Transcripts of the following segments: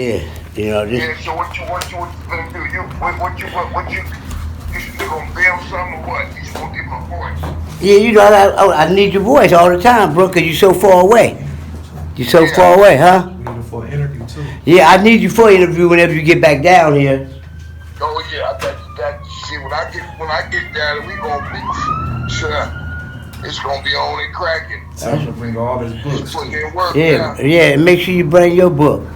Yeah, you know this. Yeah, so what you gonna do? You gonna film something or what? You just gonna get my voice? Yeah, you know I need your voice all the time, bro, cause you're so far away. You're so far away, huh? We need you for an interview too. Yeah, I need you for an interview whenever you get back down here. Oh yeah, that shit. When I get down, we gonna be sure. It's gonna be on and cracking. Tell him to bring all his books. Putting in work Yeah, now. yeah. Make sure you bring your book.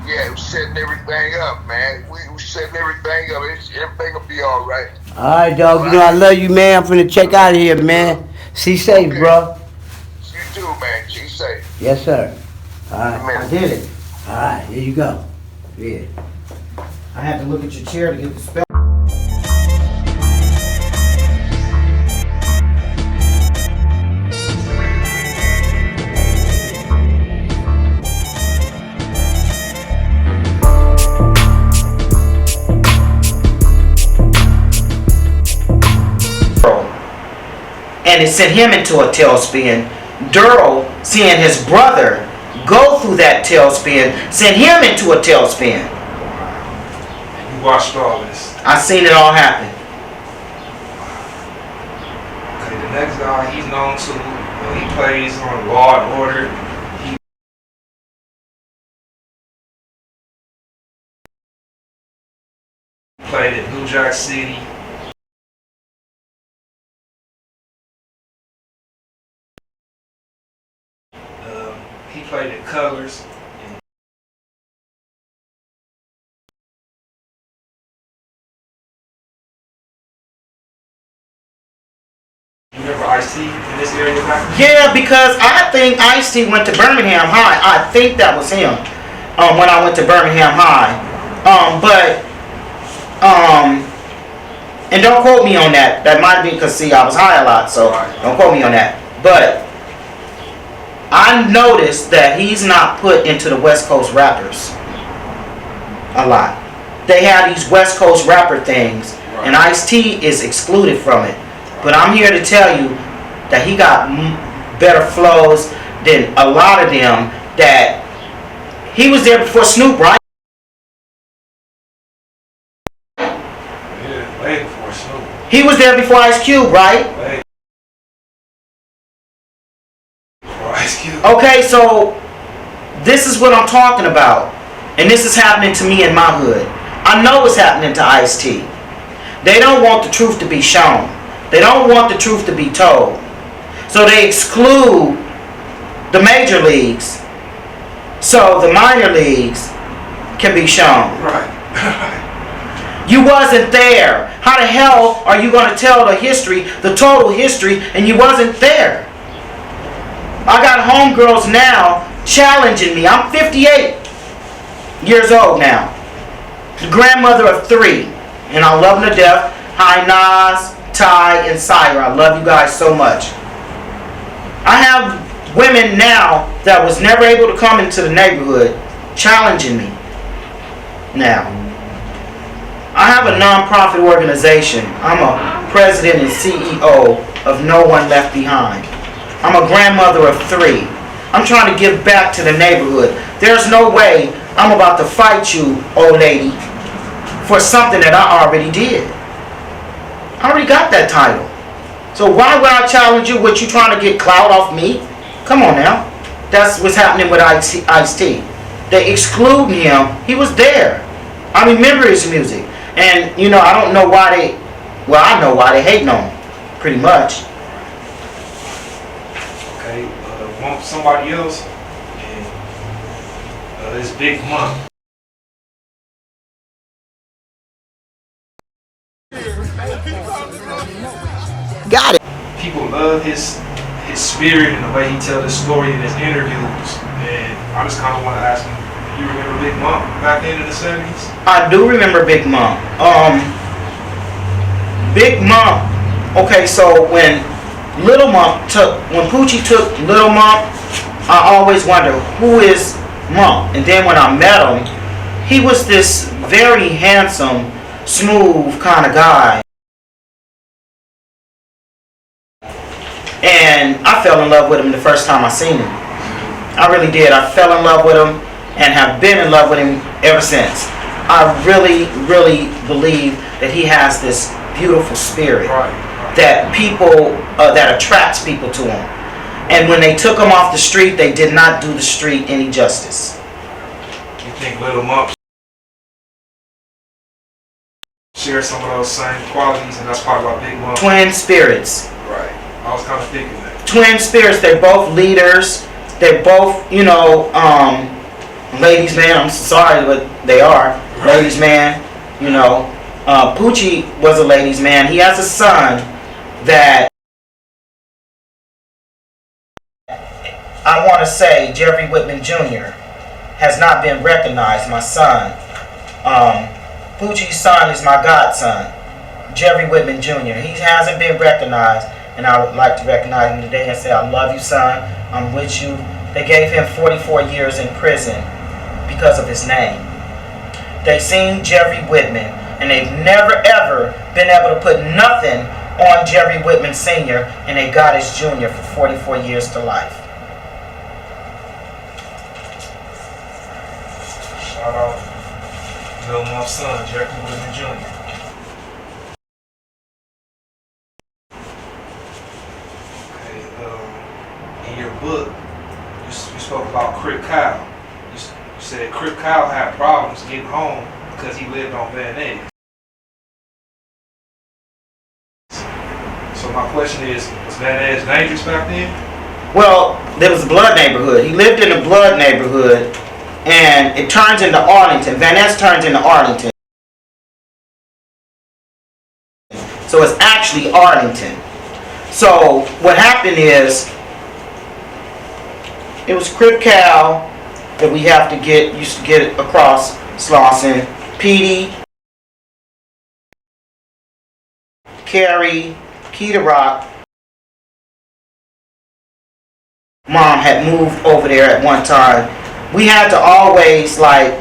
Yeah, we're setting everything up, man. We setting everything up. Everything will be all right. All right, dog. You know I love you, man. I'm finna check out of here, man. See safe, bro. You too, man. Be safe. Yes, sir. All right, Amen. I did it. All right, here you go. Yeah. I had to look at your chair to get the spell. And it sent him into a tailspin. Durrell, seeing his brother go through that tailspin, sent him into a tailspin. You watched all this. I seen it all happen. Okay, the next guy he's known to, he plays on Law and Order. He played at New Jack City. He played at Colors. You remember Ice-T in this area back then? Yeah, because I think Ice-T went to Birmingham High. I think that was him when I went to Birmingham High. And don't quote me on that. That might be because, see, I was high a lot, so don't quote me on that. But I noticed that he's not put into the West Coast rappers a lot. They have these West Coast rapper things, and Ice-T is excluded from it. But I'm here to tell you that he got better flows than a lot of them. That he was there before Snoop, right? Yeah, way before Snoop. He was there before Ice Cube, right? Way before Ice Cube. Okay, so this is what I'm talking about. And this is happening to me in my hood. I know it's happening to Ice-T. They don't want the truth to be shown. They don't want the truth to be told. So they exclude the major leagues so the minor leagues can be shown. Right. You wasn't there. How the hell are you going to tell the history, the total history, and you wasn't there? I got homegirls now challenging me. I'm 58 years old now. The grandmother of 3. And I love them to death. Hi, Nas, Ty, and Sire. I love you guys so much. I have women now that was never able to come into the neighborhood challenging me now. I have a non-profit organization. I'm a president and CEO of No One Left Behind. I'm a grandmother of 3. I'm trying to give back to the neighborhood. There's no way I'm about to fight you, old lady, for something that I already did. I already got that title. So why would I challenge you? What you trying to get clout off me? Come on now. That's what's happening with Ice-T. They excluding him. He was there. I remember his music. And, you know, I don't know why they... Well, I know why they hating on him. Pretty much. Okay, want somebody else, and this Big Mump. Got it. People love his spirit and the way he tells his story in his interviews, and I just kind of want to ask him, do you remember Big Mump back then in the 70s? I do remember Big Mump. Big Mump. Okay, so when Poochie took Little Mump, I always wondered, who is Mump? And then when I met him, he was this very handsome, smooth kind of guy. And I fell in love with him the first time I seen him. I really did. I fell in love with him. and have been in love with him ever since. I really, really believe that he has this beautiful spirit that people, that attracts people to him. And when they took him off the street, they did not do the street any justice. You think Little Mump share some of those same qualities, and that's part of our Big Mump? Twin spirits. Right. I was kind of thinking that. Twin spirits. They're both leaders. They're both, you know, ladies' man. I'm sorry, but they are. Right. Ladies' man. You know, Poochie was a ladies' man. He has a son that I want to say Jeffrey Whitman Jr. has not been recognized. My son. Poochie's son is my godson, Jeffrey Whitman Jr. He hasn't been recognized, and I would like to recognize him today and say, I love you, son. I'm with you. They gave him 44 years in prison because of his name. They seen Jeffrey Whitman, and they've never ever been able to put nothing on Jeffrey Whitman Sr., and they got his junior for 44 years to life. Shout out Lil Mump's son, Jeffrey Whitman Jr. Okay, in your book, you spoke about Crip Kyle. You said Crip Kyle had problems getting home because he lived on Van Ness. So my question is, was Van Ness dangerous back then? Well, there was a blood neighborhood. He lived in a blood neighborhood, and it turns into Arlington. Van Ness turns into Arlington. So it's actually Arlington. So what happened is, it was Crip Cal that we have to used to get across Slauson. Petey, Carrie, Key to Rock. Mom had moved over there at one time. We had to always like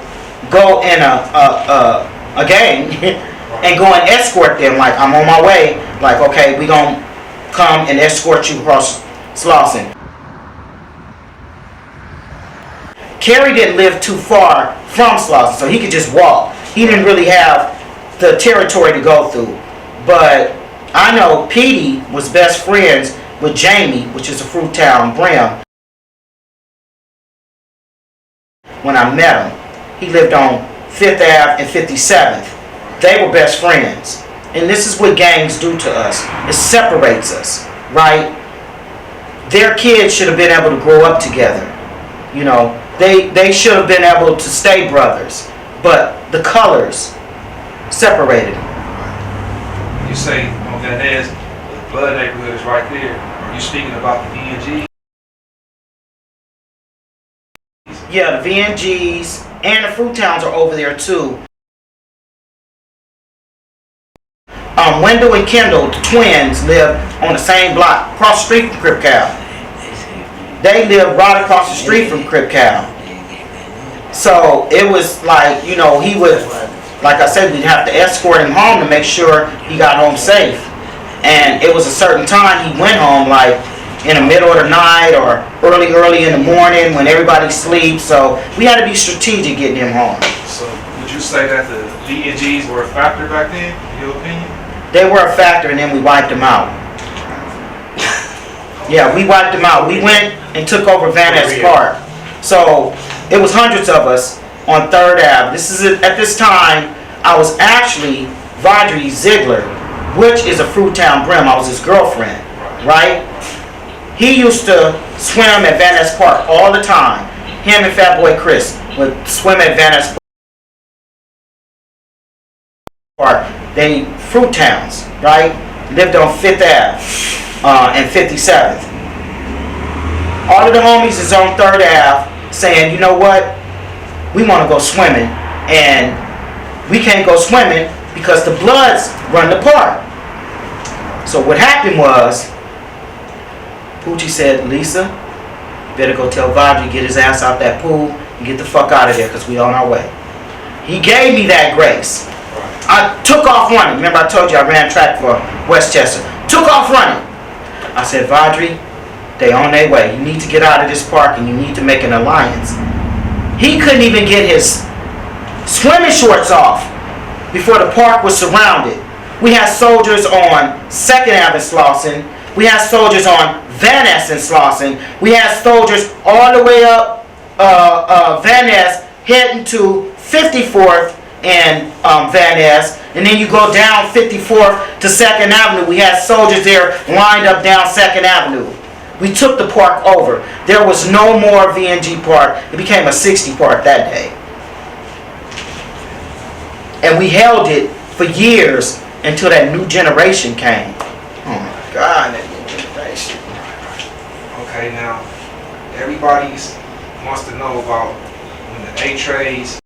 go in a gang and go and escort them. Like, I'm on my way. Like, okay, we gonna come and escort you across Slauson. Kerry didn't live too far from Slauson, so he could just walk. He didn't really have the territory to go through. But I know Petey was best friends with Jamie, which is a Fruittown Brim. When I met him, he lived on 5th Ave and 57th. They were best friends. And this is what gangs do to us. It separates us, right? Their kids should have been able to grow up together. You know, they should have been able to stay brothers. But the colors separated them. You say on Van Ness, the blood neighborhood is right there. Are you speaking about the VNG? Yeah, the VNGs and the Fruittowns are over there too. Wendell and Kendall, the twins, live on the same block, across the street from Crip Cal. They live right across the street from Crip Cal. So it was like, you know, he would, like I said, we'd have to escort him home to make sure he got home safe. And it was a certain time he went home, like in the middle of the night or early in the morning when everybody sleeps. So we had to be strategic getting him home. So would you say that the VNGs were a factor back then, in your opinion? They were a factor, and then we wiped them out. Yeah, we wiped them out. We went and took over Van Ness Park. So it was hundreds of us on 3rd Ave. This is at this time I was actually Vondre Ziegler, which is a Fruittown Brim. I was his girlfriend, right? He used to swim at Van Ness Park all the time. Him and Fat Boy Chris would swim at Van Ness Park. They Fruittowns, right? Lived on 5th Ave and 57th. All of the homies is on 3rd Ave saying, you know what? We want to go swimming, and we can't go swimming because the Bloods run the park. So what happened was, Poochie said, Lisa, better go tell Vondre to get his ass out that pool and get the fuck out of there because we on our way. He gave me that grace. I took off running. Remember I told you I ran track for Westchester. Took off running. I said, Vondre, they on their way. You need to get out of this park and you need to make an alliance. He couldn't even get his swimming shorts off before the park was surrounded. We had soldiers on 2nd Ave in Slauson. We had soldiers on Van Ness in Slauson. We had soldiers all the way up Van Ness heading to 54th and Van Ness. And then you go down 54th to 2nd Avenue. We had soldiers there lined up down 2nd Avenue. We took the park over. There was no more VNG Park. It became a 60 park that day. And we held it for years until that new generation came. Oh my God, that new generation. Okay, now, everybody wants to know about when the A-Trays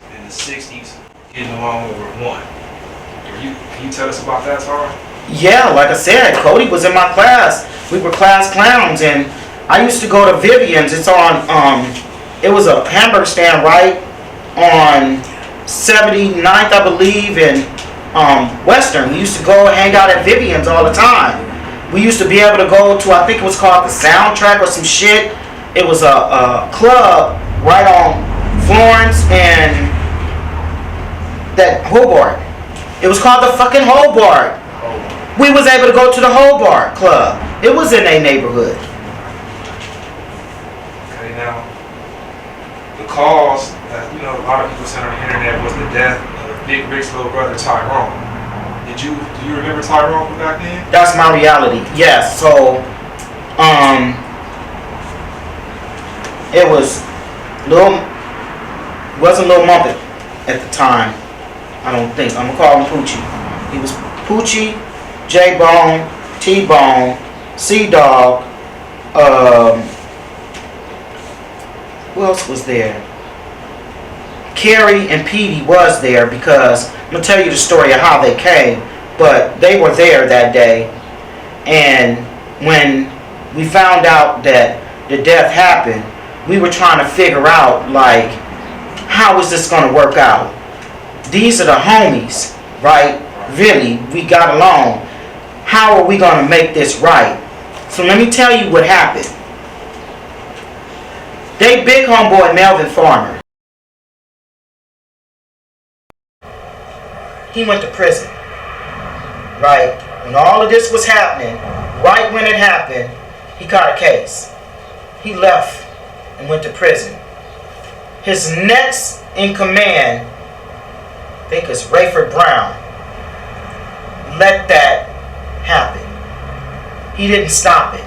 in the 60s getting along were one. Can you tell us about that, Tara? Yeah, like I said, Cody was in my class. We were class clowns, and I used to go to Vivian's. It's on, it was a hamburger stand right on 79th, I believe, and Western. We used to go hang out at Vivian's all the time. We used to be able to go to, I think it was called the Soundtrack or some shit. It was a club right on Florence and that Hobart. It was called the fucking Hobart. We was able to go to the Hobart Club. It was in a neighborhood. Okay, now, the cause that, a lot of people said on the internet was the death of Big Rick's little brother, Tyrone. Do you remember Tyrone from back then? That's my reality. Yes. So, it wasn't Lil Mump at the time. I don't think. I'm gonna call him Poochie. He was Poochie, J-Bone, T-Bone, C-Dog. Who else was there? Carrie and Petey was there because I'm gonna tell you the story of how they came. But they were there that day, and when we found out that the death happened, we were trying to figure out, like, how is this gonna work out? These are the homies, right? Really, we got along. How are we gonna make this right? So let me tell you what happened. They big homeboy Melvin Farmer. He went to prison, right? When all of this was happening, right when it happened, he caught a case. He left and went to prison. His next in command, I think it's Rayford Brown, let that happen. He didn't stop it.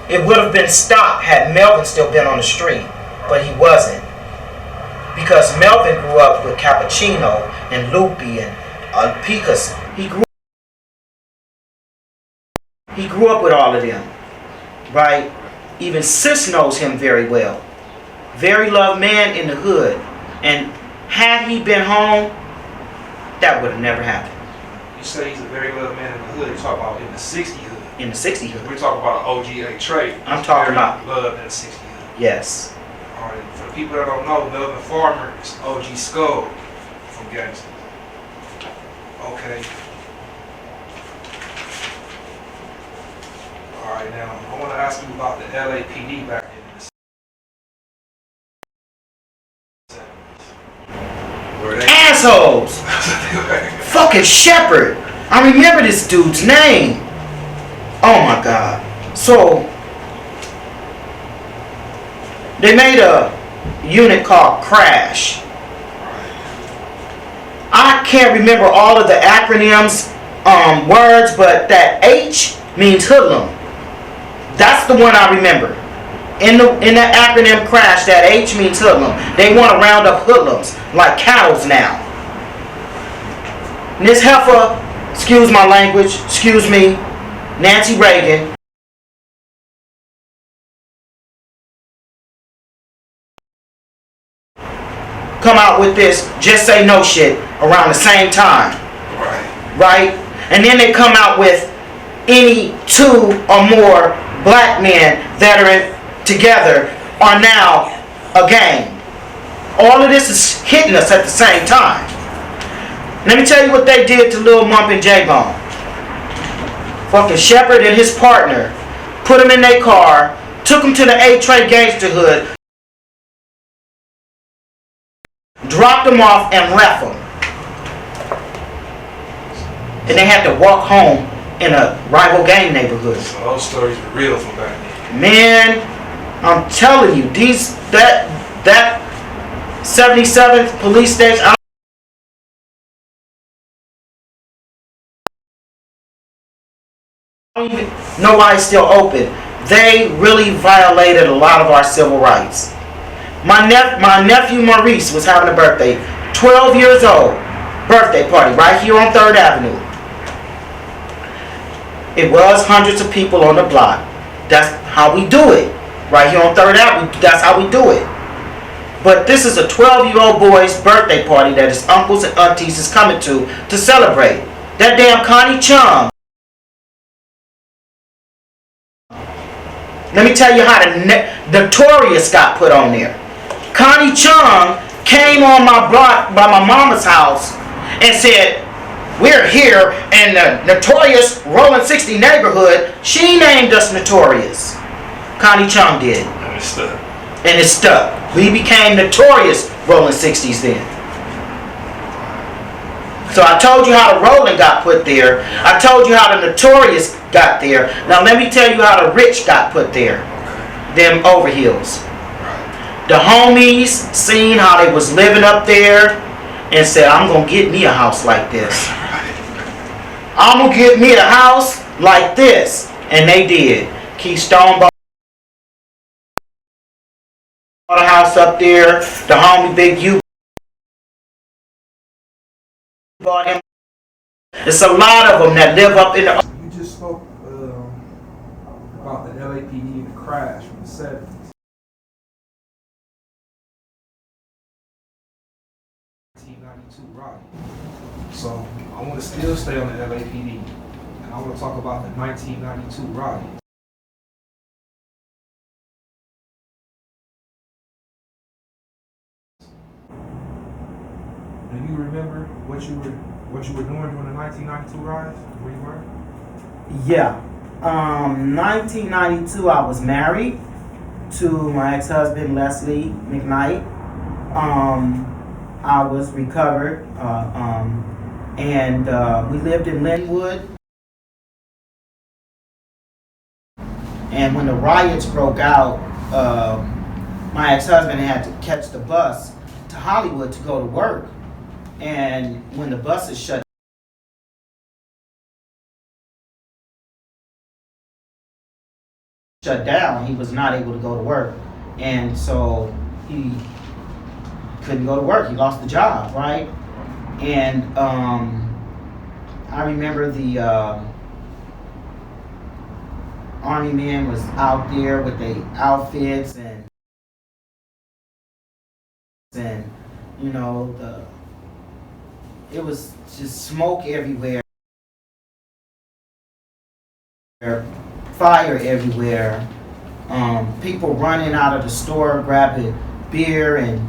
It would have been stopped had Melvin still been on the street, but he wasn't. Because Melvin grew up with Cappuccino and Loopy and Picas. He grew up with all of them, right? Even Sis knows him very well. Very loved man in the hood. And had he been home, that would have never happened. You say he's a very loved man in the hood. You talk about in the 60 hood. In the 60 hood. We're talking about an OGA trade. I'm talking about love in the 60 hood. Yes. All right. For the people that don't know, Melvin Farmer is OG Skull from Gangsta. Okay. All right. Now I want to ask you about the LAPD back in the 70s. Were they assholes? Fucking Shepherd. I remember this dude's name. Oh my God. So they made a unit called C.R.A.S.H. I can't remember all of the acronyms, words, but that H means hoodlum. That's the one I remember. In that acronym C.R.A.S.H, that H means hoodlum. They want to round up hoodlums like cows now. And this heifer, excuse my language, excuse me, Nancy Reagan, come out with this just say no shit around the same time. Right? And then they come out with any two or more black men that are together are now a gang. All of this is hitting us at the same time. Let me tell you what they did to Lil Mump and J-Bone. fucking Shepard and his partner put them in their car, took them to the A-Train gangster hood, dropped them off, and left them. And they had to walk home in a rival gang neighborhood. So those stories were real from back then. Man, I'm telling you, that 77th police station. I don't even know why it's still open. They really violated a lot of our civil rights. My nephew Maurice was having a birthday, 12 years old, birthday party right here on 3rd Avenue. It was hundreds of people on the block. That's how we do it. Right here on 3rd Avenue, that's how we do it. But this is a 12-year-old boy's birthday party that his uncles and aunties is coming to celebrate. That damn Connie Chung. Let me tell you how the Notorious got put on there. Connie Chung came on my block by my mama's house and said, "We're here in the Notorious Rollin 60 neighborhood." She named us Notorious. Connie Chung did. And it's stuck. And it stuck. We became Notorious Rollin 60s then. So I told you how the Rollin got put there. I told you how the Notorious got there. Now let me tell you how the rich got put there. Them overhills. The homies seen how they was living up there and said, "I'm going to get me a house like this. I'm going to get me a house like this." And they did. Keystone bought a house up there. The homie Big U bought him. It's a lot of them that live up in the... You just spoke about the LAPD and the crash from the 70s. Riot. So I want to still stay on the LAPD, and I want to talk about the 1992 riot. Do you remember what you were doing during the 1992 riots? Where you were? Yeah. 1992, I was married to my ex-husband, Leslie McKnight. I was recovered, and we lived in Linwood. And when the riots broke out, my ex-husband had to catch the bus to Hollywood to go to work. And when the buses shut down, he was not able to go to work. And so he couldn't go to work. He lost the job, right? And I remember the army men was out there with their outfits and you know, it was just smoke everywhere, fire everywhere, people running out of the store grabbing beer and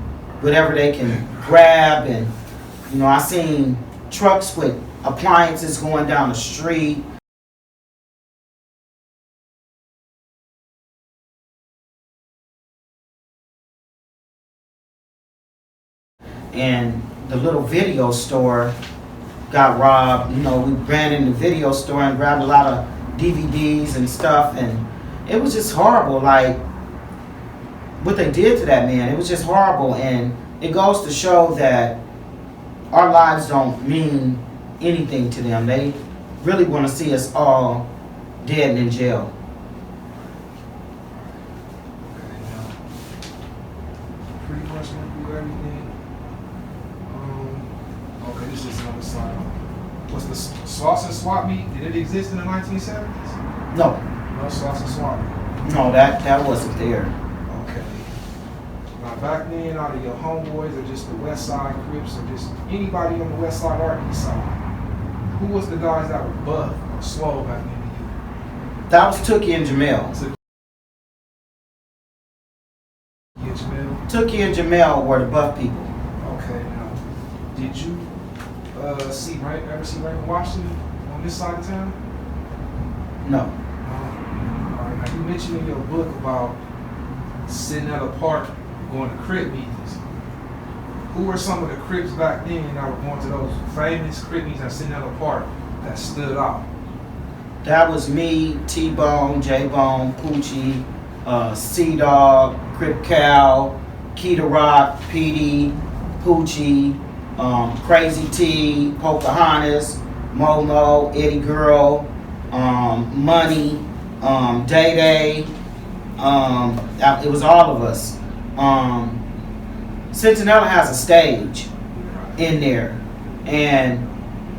whatever they can grab. And you know, I seen trucks with appliances going down the street. And the little video store got robbed. You know, we ran in the video store and grabbed a lot of DVDs and stuff, and it was just horrible. Like what they did to that man, it was just horrible. And it goes to show that our lives don't mean anything to them. They really want to see us all dead and in jail. Okay, now, pretty much went through everything. Okay, this is another slide. Was the sauce and swap meet, did it exist in the 1970s? No. No sauce and swap meet? No, that wasn't there. Okay. Now back then, out of your homeboys or just the West Side Crips or just anybody on the West Side or East Side, who was the guys that were buff or swole back then to you? That was Tookie and Jamel. Tookie and Jamel were the buff people. Okay, now, did you ever see Raymond Washington on this side of town? No. All right, now you mentioned in your book about sitting at a park, going to Crip meetings. Who were some of the Crips back then that were going to those famous Crip meetings and sitting at a park that stood out? That was me, T-Bone, J-Bone, Poochie, C-Dog, Crip Cal, Keita Rock, PD, Poochie, Crazy T, Pocahontas, Momo, Eddie Girl, Money, Day Day. It was all of us. Centinela has a stage in there, and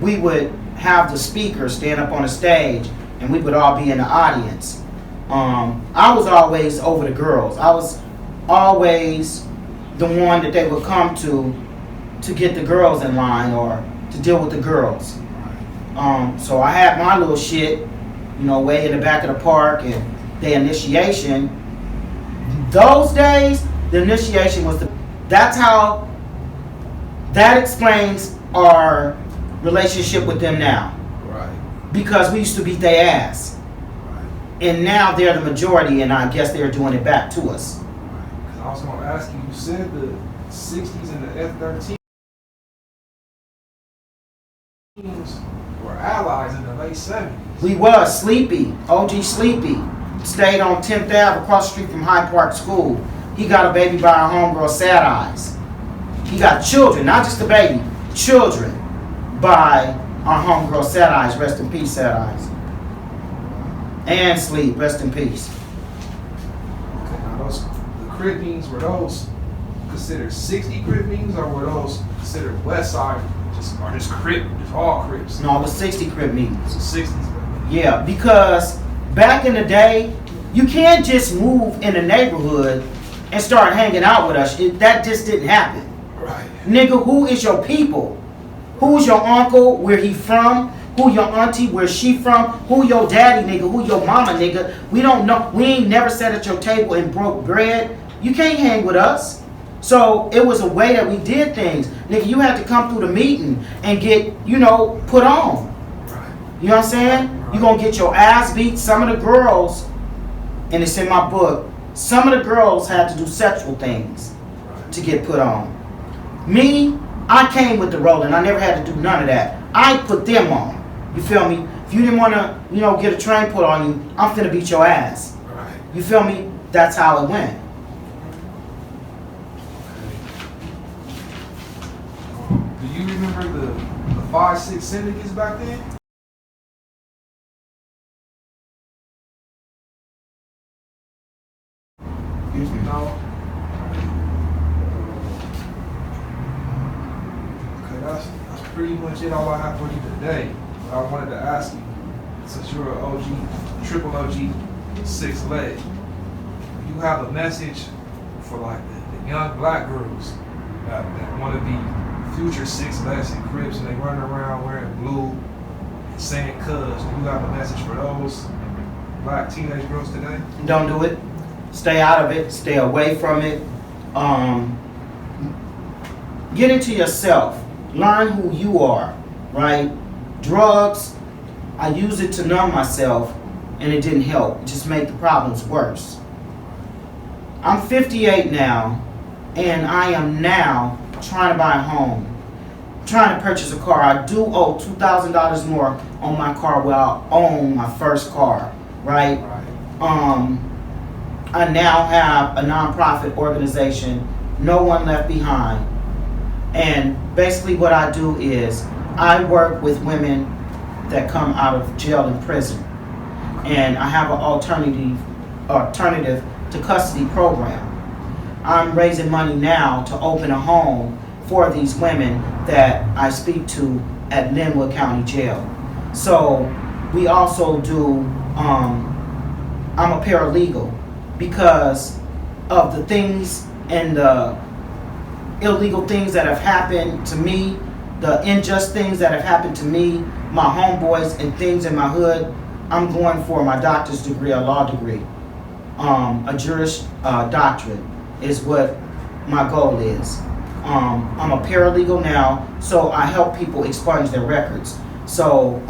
we would have the speaker stand up on the stage, and we would all be in the audience. I was always over the girls. I was always the one that they would come to get the girls in line or to deal with the girls. So I had my little shit, way in the back of the park, and the initiation. Those days, the initiation was that's how, that explains our relationship with them now. Right. Because we used to beat their ass. Right. And now they're the majority, and I guess they're doing it back to us. Right. I was going to ask you, you said the 60s and the F-13 were allies in the late 70s. We was Sleepy, OG Sleepy. Stayed on 10th Ave across the street from Hyde Park School. He got a baby by our homegirl C.R.A.S.H. He got children, not just a baby, children by our homegirl C.R.A.S.H. Rest in peace, C.R.A.S.H. And Sleep, rest in peace. Okay, now the Crip meetings, were those considered 60 Crip meetings, or were those considered West Side, just Crip, just all Crips? No, it was 60 Crip meetings. So 60s. Yeah, because back in the day, you can't just move in a neighborhood and start hanging out with us. That just didn't happen. Right. Nigga, who is your people? Who's your uncle? Where he from? Who your auntie? Where she from? Who your daddy, nigga? Who your mama, nigga? We don't know. We ain't never sat at your table and broke bread. You can't hang with us. So it was a way that we did things. Nigga, you had to come through the meeting and get, put on. Right. You know what I'm saying? You gonna get your ass beat. Some of the girls, and it's in my book, some of the girls had to do sexual things to get put on. Me, I came with the rollin. I never had to do none of that. I put them on. You feel me? If you didn't want to, get a train put on you, I'm finna beat your ass. Right. You feel me? That's how it went. Do you remember the 5-6 syndicates back then? No. Okay, that's pretty much it. All I have for you today. But I wanted to ask you, since you're an OG, triple OG, 6 leg, you have a message for like the young black girls that want to be future 6 legs and Crips, and they running around wearing blue and saying "cuz." Do you have a message for those black teenage girls today? Don't do it. Stay out of it. Stay away from it. Get into yourself. Learn who you are, right? Drugs, I use it to numb myself, and it didn't help. It just made the problems worse. I'm 58 now, and I am now trying to buy a home, trying to purchase a car. I do owe $2,000 more on my car where I own my first car, right? I now have a nonprofit organization, No One Left Behind. And basically what I do is I work with women that come out of jail and prison. And I have an alternative to custody program. I'm raising money now to open a home for these women that I speak to at Linwood County Jail. So we also do, I'm a paralegal because of the things and the illegal things that have happened to me, the unjust things that have happened to me, my homeboys, and things in my hood. I'm going for my doctor's degree, a law degree. A Juris doctorate is what my goal is. I'm a paralegal now, so I help people expunge their records. So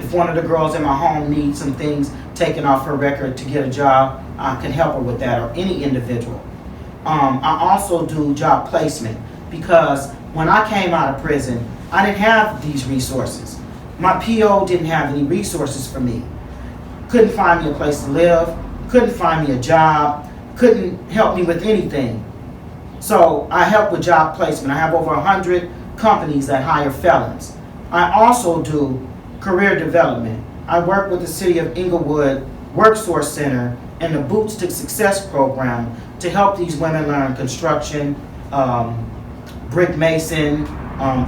If one of the girls in my home needs some things taken off her record to get a job, I can help her with that, or any individual. I also do job placement, because when I came out of prison, I didn't have these resources. My PO didn't have any resources for me. Couldn't find me a place to live, couldn't find me a job, couldn't help me with anything. So I help with job placement. I have over 100 companies that hire felons. I also do career development. I work with the City of Inglewood WorkSource Center and the Boots to Success program to help these women learn construction, brick mason,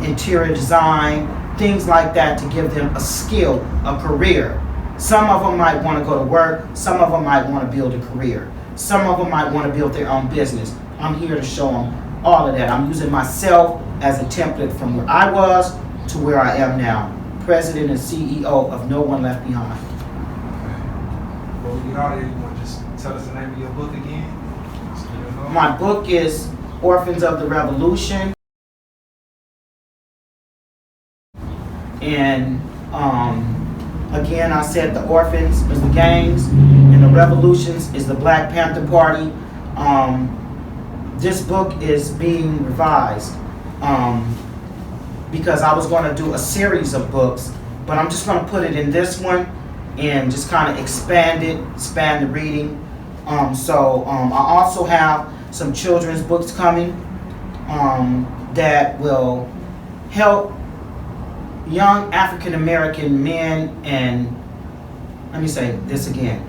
interior design, things like that, to give them a skill, a career. Some of them might want to go to work, some of them might want to build a career. Some of them might want to build their own business. I'm here to show them all of that. I'm using myself as a template from where I was to where I am now. President and CEO of No One Left Behind. Okay. Well, we get out of here. You want to just tell us the name of your book again? So you know. My book is Orphans of the Revolution. And again, I said the orphans is the gangs, and the revolutions is the Black Panther Party. This book is being revised because I was going to do a series of books, but I'm just going to put it in this one and just kind of expand the reading. I also have some children's books coming that will help young African American men, and let me say this again,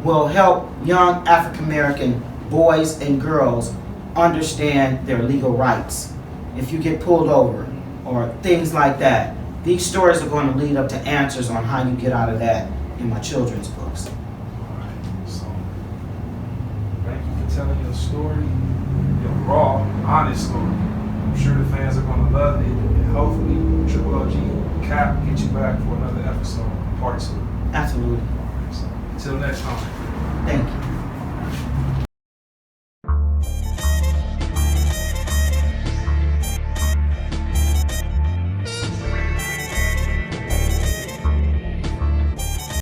will help young African American boys and girls understand their legal rights. If you get pulled over or things like that, these stories are going to lead up to answers on how you get out of that in my children's books. Alright, so thank you for telling your story, your raw, honest story. I'm sure the fans are going to love it, and hopefully Triple OG Cap get you back for another episode, part 2. Absolutely. So, until next time. Thank you.